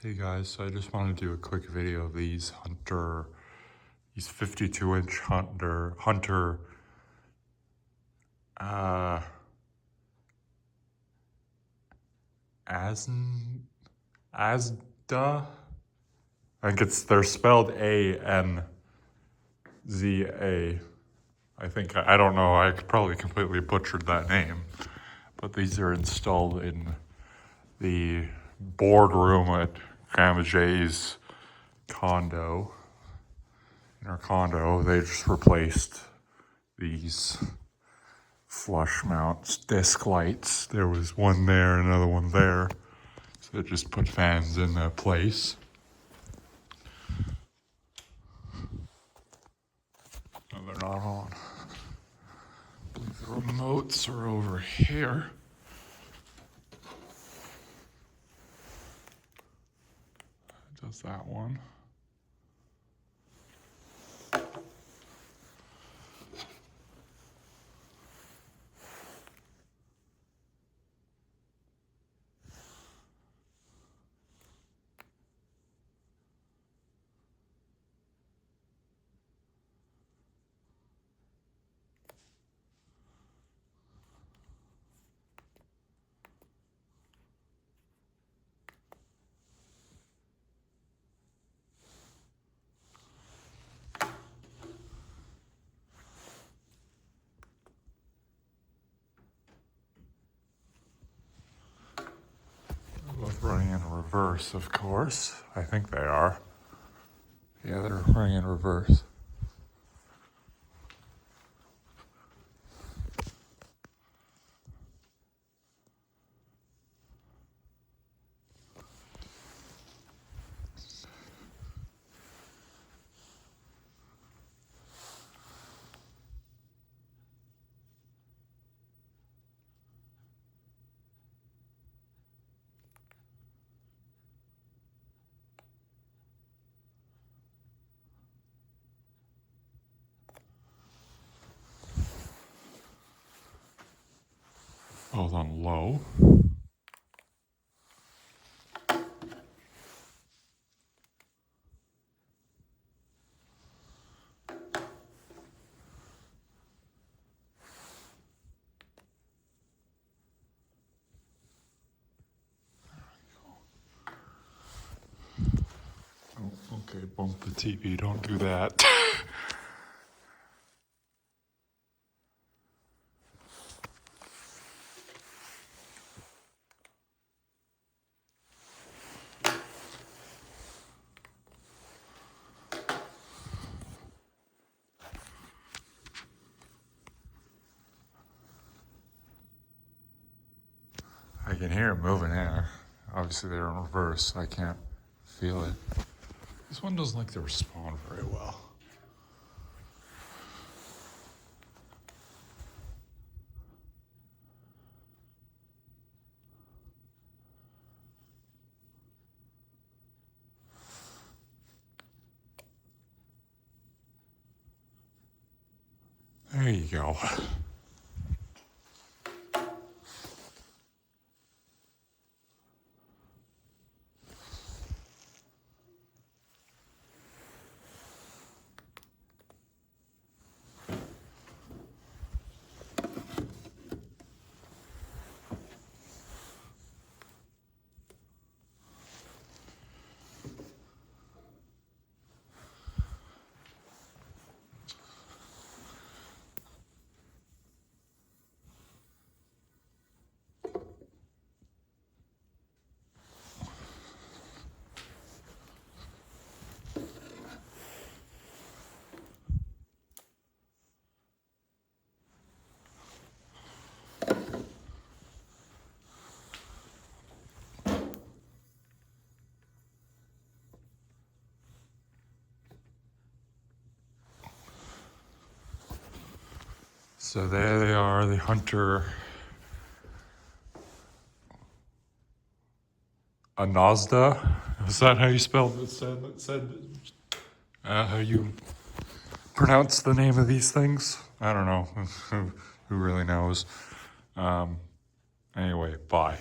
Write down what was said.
Hey guys, so I just wanted to do a quick video of these 52-inch Hunter, Asda. I think they're spelled Anza. I think, I don't know, I probably completely butchered that name, but these are installed in the boardroom at Grandma Jay's condo. In our condo, they just replaced these flush mounts, disc lights. There was one there, another one there. So they just put fans in that place. No, they're not on. I believe the remotes are over here. Does that one. Both running in reverse, of course. I think they are. Yeah, they're running in reverse. Both on low. Oh, okay, bump the TV, don't do that. I can hear it moving in. Obviously they're in reverse, so I can't feel it. This one doesn't like to respond very well. There you go. So there they are, the Hunter Anza. Is that how you spelled it? How you pronounce the name of these things? I don't know. Who really knows? Anyway, bye.